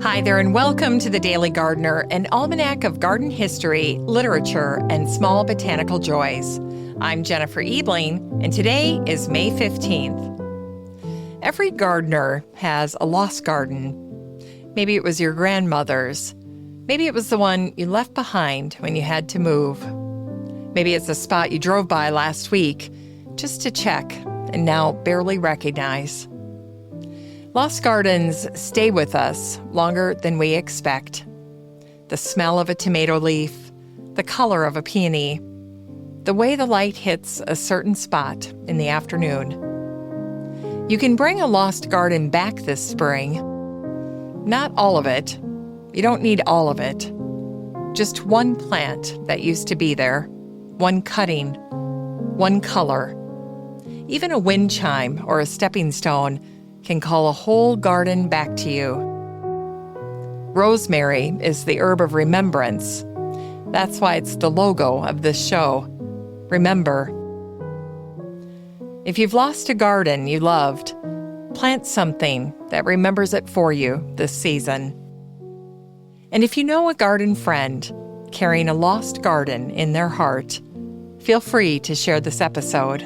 Hi there, and welcome to the Daily Gardener, an almanac of garden history, literature, and small botanical joys. I'm Jennifer Ebling, and today is May 15th. Every gardener has a lost garden. Maybe it was your grandmother's. Maybe it was the one you left behind when you had to move. Maybe it's a spot you drove by last week just to check and now barely recognize. Lost gardens stay with us longer than we expect. The smell of a tomato leaf, the color of a peony, the way the light hits a certain spot in the afternoon. You can bring a lost garden back this spring. Not all of it. You don't need all of it. Just one plant that used to be there, one cutting, one color. Even a wind chime or a stepping stone can call a whole garden back to you. Rosemary is the herb of remembrance. That's why it's the logo of this show. Remember. If you've lost a garden you loved, plant something that remembers it for you this season. And if you know a garden friend carrying a lost garden in their heart, feel free to share this episode.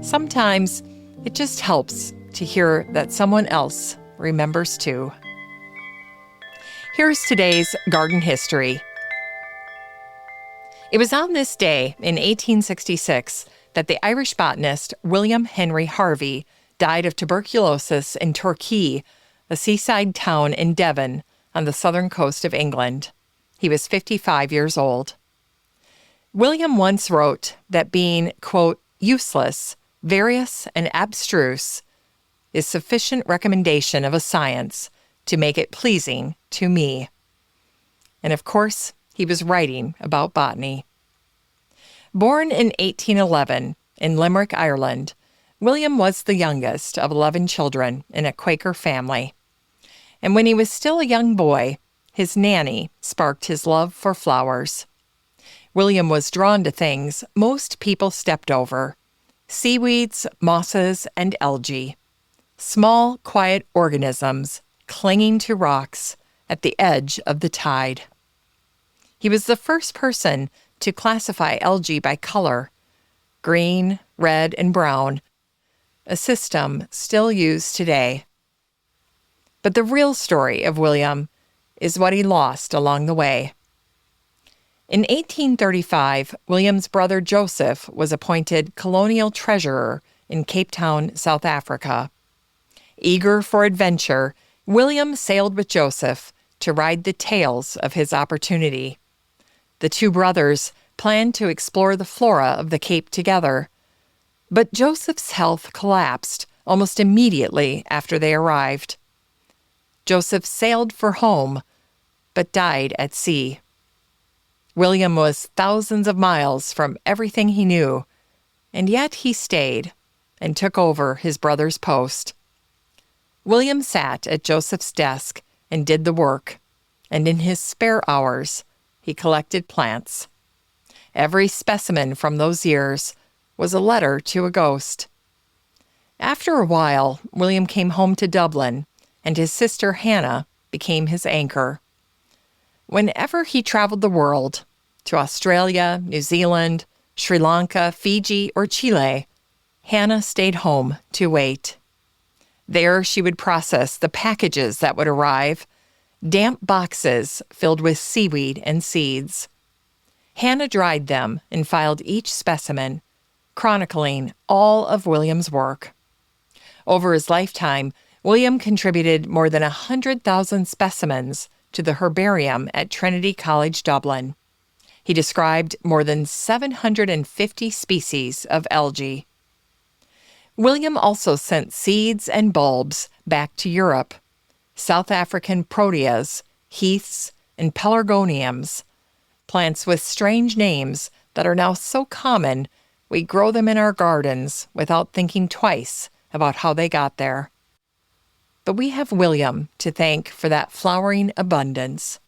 Sometimes it just helps to hear that someone else remembers too. Here's today's garden history. It was on this day in 1866 that the Irish botanist William Henry Harvey died of tuberculosis in Torquay, a seaside town in Devon on the southern coast of England. He was 55 years old. William once wrote that being, quote, useless, various, and abstruse is sufficient recommendation of a science to make it pleasing to me. And of course, he was writing about botany. Born in 1811 in Limerick, Ireland, William was the youngest of 11 children in a Quaker family. And when he was still a young boy, his nanny sparked his love for flowers. William was drawn to things most people stepped over: seaweeds, mosses, and algae. Small, quiet organisms clinging to rocks at the edge of the tide. He was the first person to classify algae by color: green, red, and brown, a system still used today. But the real story of William is what he lost along the way. In 1835, William's brother Joseph was appointed colonial treasurer in Cape Town, South Africa. Eager for adventure, William sailed with Joseph to ride the tails of his opportunity. The two brothers planned to explore the flora of the Cape together, but Joseph's health collapsed almost immediately after they arrived. Joseph sailed for home, but died at sea. William was thousands of miles from everything he knew, and yet he stayed and took over his brother's post. William sat at Joseph's desk and did the work, and in his spare hours, he collected plants. Every specimen from those years was a letter to a ghost. After a while, William came home to Dublin, and his sister Hannah became his anchor. Whenever he traveled the world, to Australia, New Zealand, Sri Lanka, Fiji, or Chile, Hannah stayed home to wait. There she would process the packages that would arrive, damp boxes filled with seaweed and seeds. Hannah dried them and filed each specimen, chronicling all of William's work. Over his lifetime, William contributed more than 100,000 specimens to the herbarium at Trinity College, Dublin. He described more than 750 species of algae. William also sent seeds and bulbs back to Europe: South African proteas, heaths, and pelargoniums, plants with strange names that are now so common we grow them in our gardens without thinking twice about how they got there. But we have William to thank for that flowering abundance.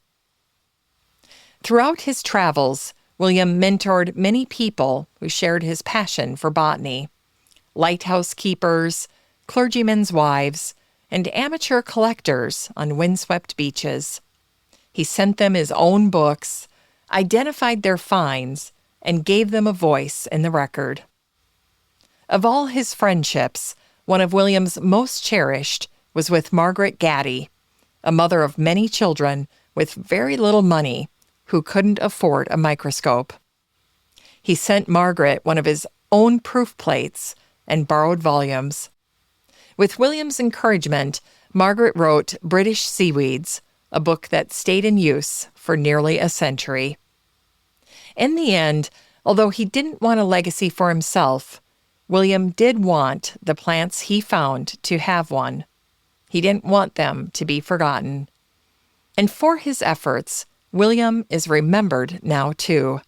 Throughout his travels, William mentored many people who shared his passion for botany: lighthouse keepers, clergymen's wives, and amateur collectors on windswept beaches. He sent them his own books, identified their finds, and gave them a voice in the record. Of all his friendships, one of William's most cherished was with Margaret Gatty, a mother of many children with very little money who couldn't afford a microscope. He sent Margaret one of his own proof plates and borrowed volumes. With William's encouragement, Margaret wrote British Seaweeds, a book that stayed in use for nearly a century. In the end, although he didn't want a legacy for himself, William did want the plants he found to have one. He didn't want them to be forgotten. And for his efforts, William is remembered now too.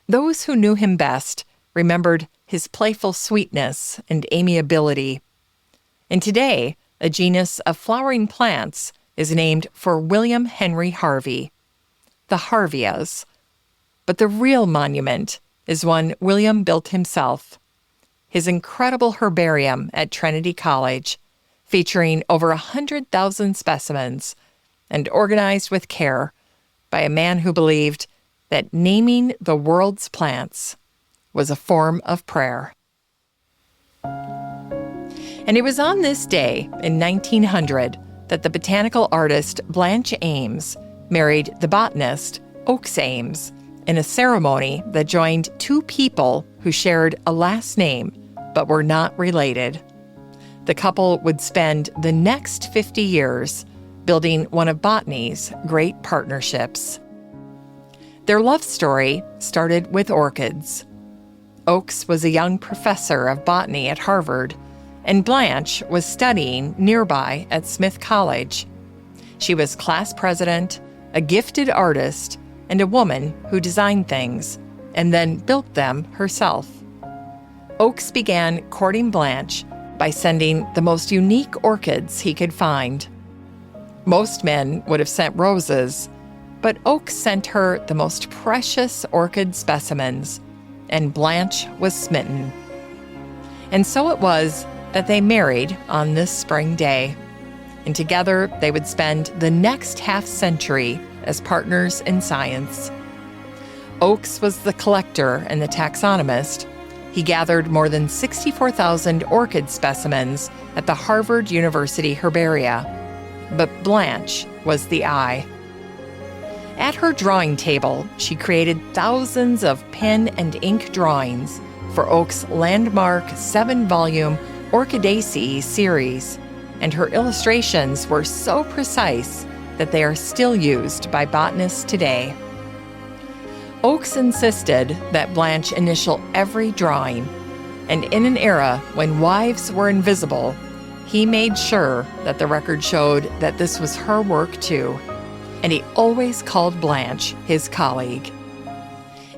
Those who knew him best remembered his playful sweetness and amiability. And today, a genus of flowering plants is named for William Henry Harvey, the Harveys. But the real monument is one William built himself, his incredible herbarium at Trinity College, featuring over 100,000 specimens and organized with care by a man who believed that naming the world's plants was a form of prayer. And it was on this day in 1900 that the botanical artist Blanche Ames married the botanist Oakes Ames in a ceremony that joined two people who shared a last name but were not related. The couple would spend the next 50 years building one of botany's great partnerships. Their love story started with orchids. Oakes was a young professor of botany at Harvard, and Blanche was studying nearby at Smith College. She was class president, a gifted artist, and a woman who designed things and then built them herself. Oakes began courting Blanche by sending the most unique orchids he could find. Most men would have sent roses, but Oakes sent her the most precious orchid specimens, and Blanche was smitten. And so it was that they married on this spring day, and together they would spend the next half-century as partners in science. Oakes was the collector and the taxonomist. He gathered more than 64,000 orchid specimens at the Harvard University Herbaria. But Blanche was the eye. At her drawing table, she created thousands of pen and ink drawings for Oakes' landmark 7-volume Orchidaceae series, and her illustrations were so precise that they are still used by botanists today. Oakes insisted that Blanche initial every drawing, and in an era when wives were invisible, he made sure that the record showed that this was her work too, and he always called Blanche his colleague.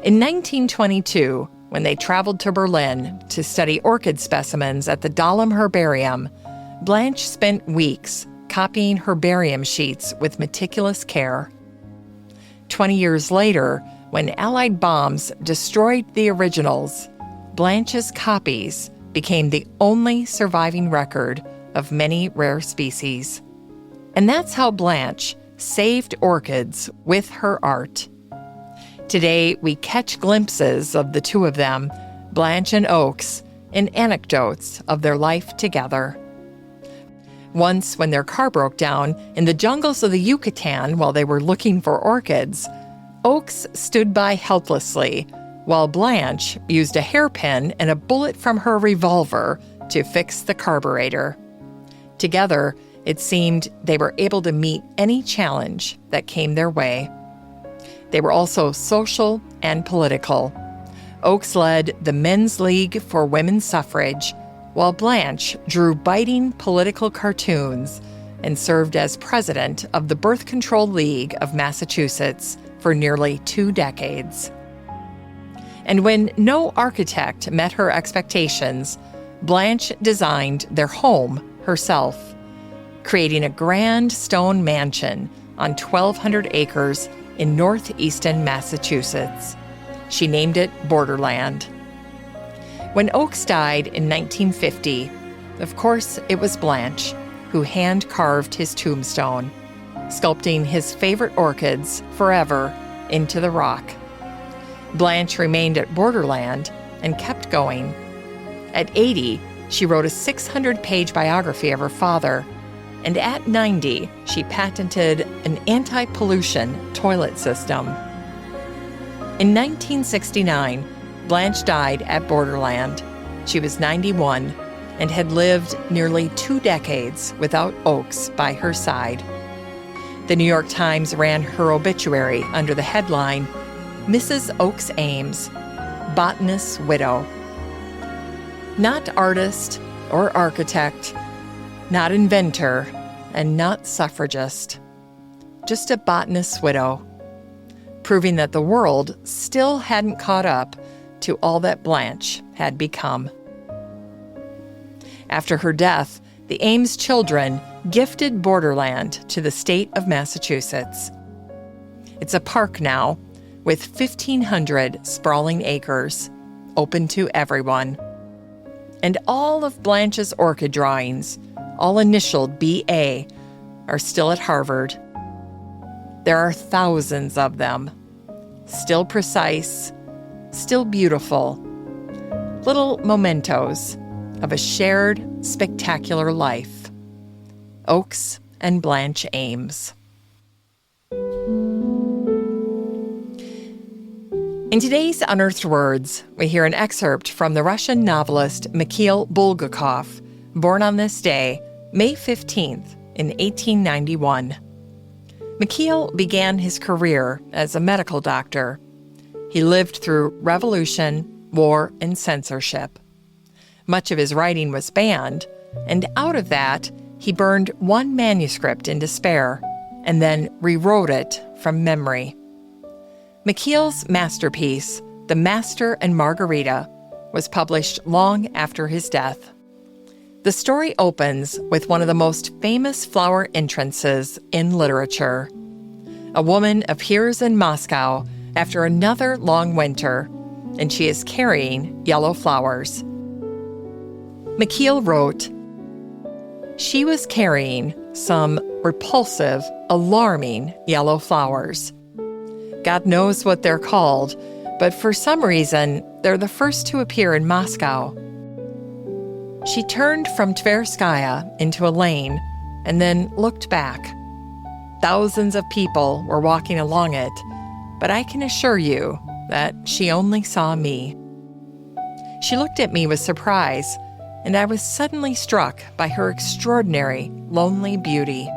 In 1922, when they traveled to Berlin to study orchid specimens at the Dahlem Herbarium, Blanche spent weeks copying herbarium sheets with meticulous care. 20 years later, when Allied bombs destroyed the originals, Blanche's copies became the only surviving record of many rare species. And that's how Blanche saved orchids with her art. Today, we catch glimpses of the two of them, Blanche and Oakes, in anecdotes of their life together. Once, when their car broke down in the jungles of the Yucatan while they were looking for orchids, Oakes stood by helplessly, while Blanche used a hairpin and a bullet from her revolver to fix the carburetor. Together, it seemed they were able to meet any challenge that came their way. They were also social and political. Oakes led the Men's League for Women's Suffrage, while Blanche drew biting political cartoons and served as president of the Birth Control League of Massachusetts for nearly 2 decades. And when no architect met her expectations, Blanche designed their home herself, creating a grand stone mansion on 1,200 acres in northeastern Massachusetts. She named it Borderland. When Oakes died in 1950, of course, it was Blanche, who hand-carved his tombstone, sculpting his favorite orchids forever into the rock. Blanche remained at Borderland and kept going. At 80, she wrote a 600-page biography of her father, and at 90, she patented an anti-pollution toilet system. In 1969, Blanche died at Borderland. She was 91 and had lived nearly 2 decades without Oakes by her side. The New York Times ran her obituary under the headline, "Mrs. Oakes Ames, Botanist's Widow." Not artist or architect, not inventor, and not suffragist. Just a botanist's widow, proving that the world still hadn't caught up to all that Blanche had become. After her death, the Ames children gifted Borderland to the state of Massachusetts. It's a park now, with 1,500 sprawling acres, open to everyone. And all of Blanche's orchid drawings, all initialed B.A., are still at Harvard. There are thousands of them, still precise, still beautiful, little mementos of a shared, spectacular life. Oakes and Blanche Ames. In today's Unearthed Words, we hear an excerpt from the Russian novelist Mikhail Bulgakov, born on this day, May 15th, in 1891. Mikhail began his career as a medical doctor. He lived through revolution, war, and censorship. Much of his writing was banned, and out of that, he burned one manuscript in despair and then rewrote it from memory. Mikhail's masterpiece, The Master and Margarita, was published long after his death. The story opens with one of the most famous flower entrances in literature. A woman appears in Moscow after another long winter, and she is carrying yellow flowers. Mikhail wrote, "She was carrying some repulsive, alarming yellow flowers. God knows what they're called, but for some reason, they're the first to appear in Moscow. She turned from Tverskaya into a lane and then looked back. Thousands of people were walking along it, but I can assure you that she only saw me. She looked at me with surprise, and I was suddenly struck by her extraordinary, lonely beauty.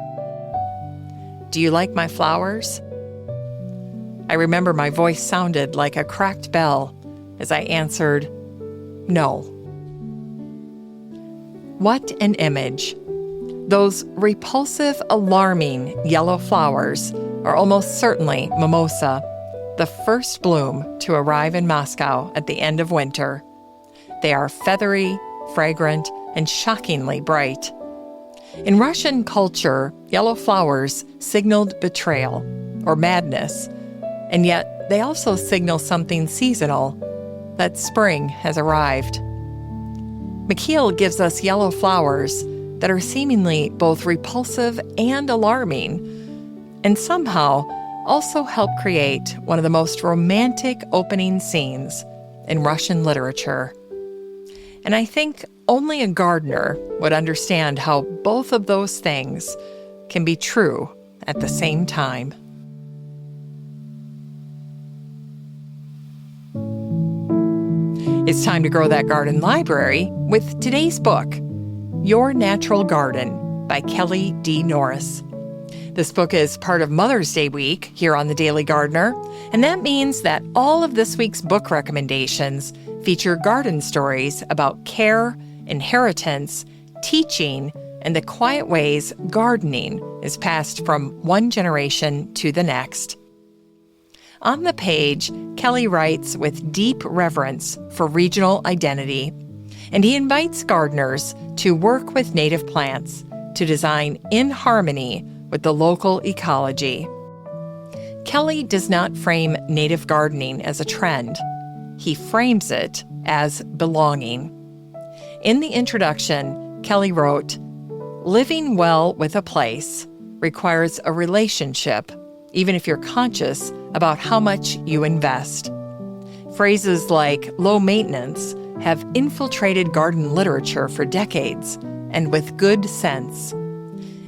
Do you like my flowers?" I remember my voice sounded like a cracked bell as I answered, "No." What an image. Those repulsive, alarming yellow flowers are almost certainly mimosa, the first bloom to arrive in Moscow at the end of winter. They are feathery, fragrant, and shockingly bright. In Russian culture, yellow flowers signaled betrayal or madness, and yet they also signal something seasonal, that spring has arrived. Mikhail gives us yellow flowers that are seemingly both repulsive and alarming, and somehow also help create one of the most romantic opening scenes in Russian literature. And I think only a gardener would understand how both of those things can be true at the same time. It's time to grow that garden library with today's book, Your Natural Garden by Kelly D. Norris. This book is part of Mother's Day week here on The Daily Gardener, and that means that all of this week's book recommendations feature garden stories about care, inheritance, teaching, and the quiet ways gardening is passed from one generation to the next. On the page, Kelly writes with deep reverence for regional identity, and he invites gardeners to work with native plants to design in harmony with the local ecology. Kelly does not frame native gardening as a trend. He frames it as belonging. In the introduction, Kelly wrote, Living well with a place requires a relationship, even if you're conscious about how much you invest. Phrases like low maintenance have infiltrated garden literature for decades, and with good sense.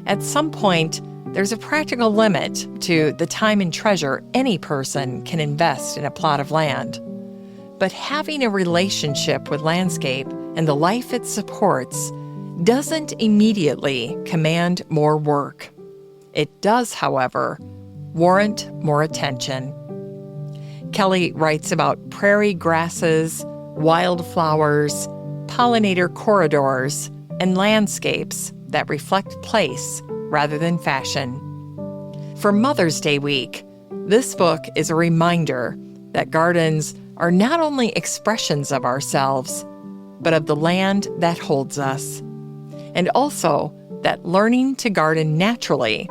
At some point, there's a practical limit to the time and treasure any person can invest in a plot of land. But having a relationship with landscape and the life it supports doesn't immediately command more work. It does, however, warrant more attention. Kelly writes about prairie grasses, wildflowers, pollinator corridors, and landscapes that reflect place rather than fashion. For Mother's Day week, this book is a reminder that gardens are not only expressions of ourselves, but of the land that holds us. And also that learning to garden naturally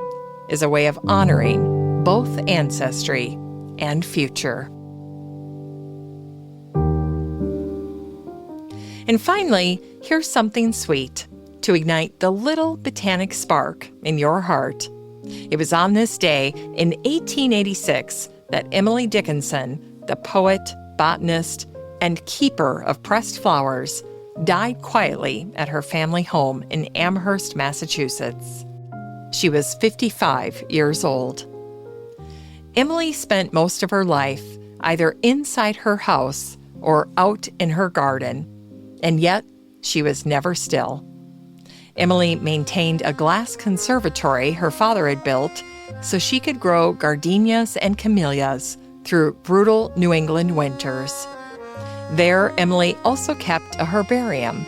is a way of honoring both ancestry and future. And finally, here's something sweet to ignite the little botanic spark in your heart. It was on this day in 1886 that Emily Dickinson, the poet, botanist, and keeper of pressed flowers, died quietly at her family home in Amherst, Massachusetts. She was 55 years old. Emily spent most of her life either inside her house or out in her garden, and yet she was never still. Emily maintained a glass conservatory her father had built so she could grow gardenias and camellias through brutal New England winters. There, Emily also kept a herbarium,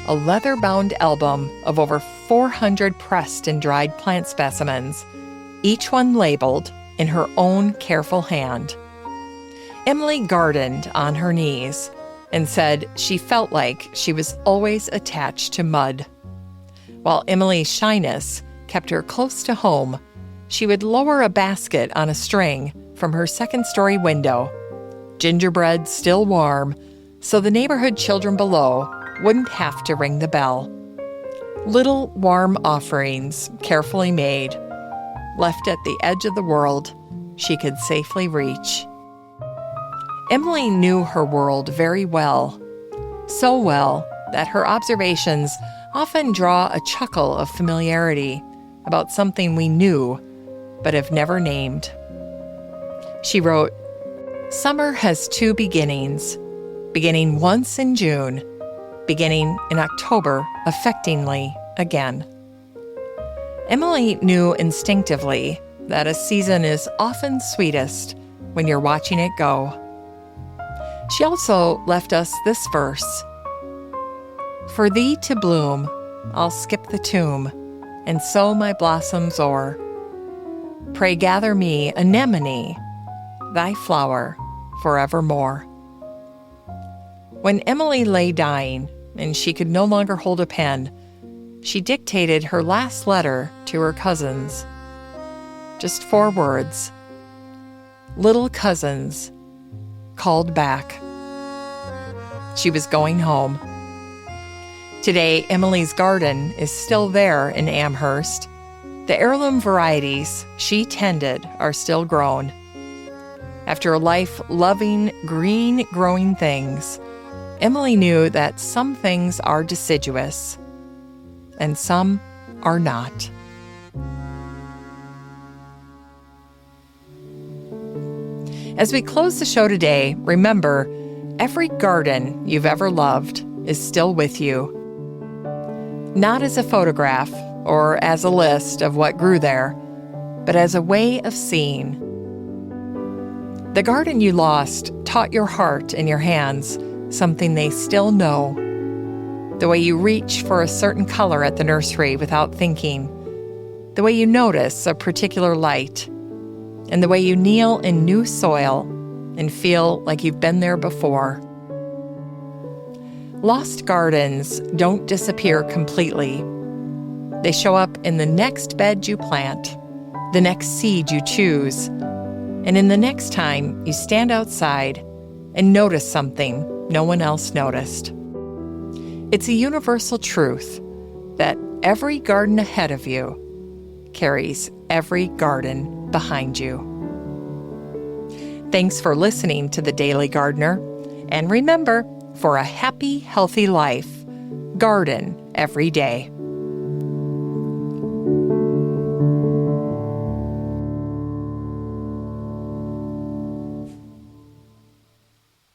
a leather-bound album of over 400 pressed and dried plant specimens, each one labeled in her own careful hand. Emily gardened on her knees and said she felt like she was always attached to mud. While Emily's shyness kept her close to home, she would lower a basket on a string from her second-story window, gingerbread still warm, so the neighborhood children below wouldn't have to ring the bell. Little warm offerings, carefully made, left at the edge of the world she could safely reach. Emily knew her world very well, so well that her observations often draw a chuckle of familiarity about something we knew but have never named. She wrote, "Summer has two beginnings, beginning once in June, beginning in October affectingly again." Emily knew instinctively that a season is often sweetest when you're watching it go. She also left us this verse, "For thee to bloom, I'll skip the tomb, and sow my blossoms o'er. Pray gather me, anemone, thy flower forevermore." When Emily lay dying and she could no longer hold a pen, she dictated her last letter to her cousins. Just 4 words. Little cousins, called back. She was going home. Today, Emily's garden is still there in Amherst. The heirloom varieties she tended are still grown. After a life loving green growing things, Emily knew that some things are deciduous and some are not. As we close the show today, remember, every garden you've ever loved is still with you. Not as a photograph or as a list of what grew there, but as a way of seeing. The garden you lost taught your heart and your hands something they still know. The way you reach for a certain color at the nursery without thinking. The way you notice a particular light. And the way you kneel in new soil and feel like you've been there before. Lost gardens don't disappear completely. They show up in the next bed you plant, the next seed you choose, and in the next time you stand outside and notice something no one else noticed. It's a universal truth that every garden ahead of you carries every garden behind you. Thanks for listening to The Daily Gardener. And remember, for a happy, healthy life, garden every day.